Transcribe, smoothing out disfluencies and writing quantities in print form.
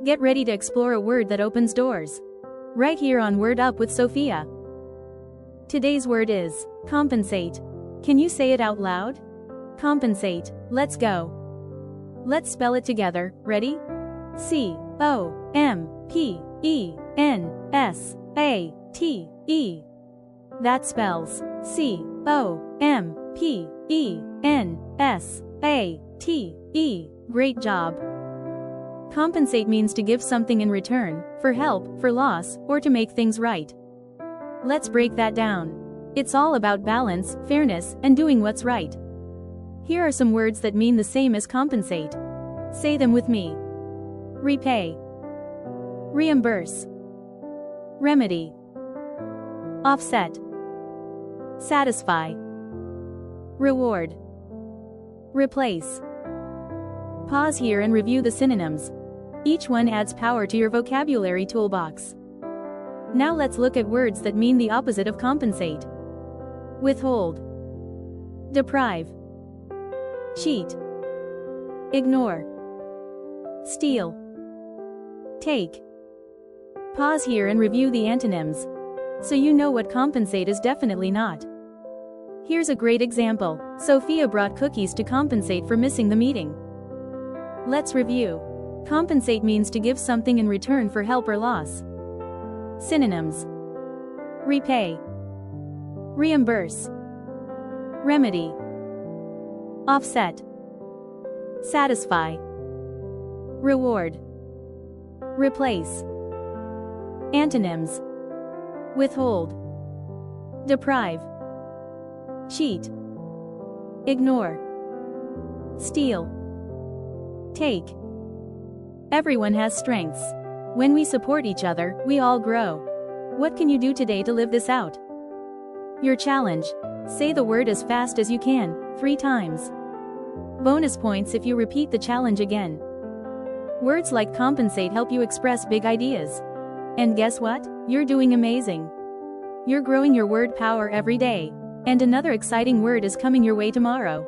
Get ready to explore a word that opens doors. Right here on Word Up with Sofia. Today's word is compensate. Can you say it out loud? Compensate. Let's go. Let's spell it together. Ready? C-O-M-P-E-N-S-A-T-E. That spells C-O-M-P-E-N-S-A-T-E. Great job. Compensate means to give something in return, for help, for loss, or to make things right. Let's break that down. It's all about balance, fairness, and doing what's right. Here are some words that mean the same as compensate. Say them with me. Repay, reimburse, remedy, offset, satisfy, reward, replace. Pause here and review the synonyms. Each one adds power to your vocabulary toolbox. Now let's look at words that mean the opposite of compensate. Withhold, deprive, cheat, ignore, steal, take. Pause here and review the antonyms, so you know what compensate is definitely not. Here's a great example. Sofia brought cookies to compensate for missing the meeting. Let's review. Compensate means to give something in return for help or loss. Synonyms: repay, reimburse, remedy, offset, satisfy, reward, replace. Antonyms: withhold, deprive, cheat, ignore, steal, take. Everyone has strengths. When we support each other, we all grow. What can you do today to live this out? Your challenge: say the word as fast as you can, 3 times. Bonus points if you repeat the challenge again. Words like compensate help you express big ideas. And guess what? You're doing amazing. You're growing your word power every day. And another exciting word is coming your way tomorrow.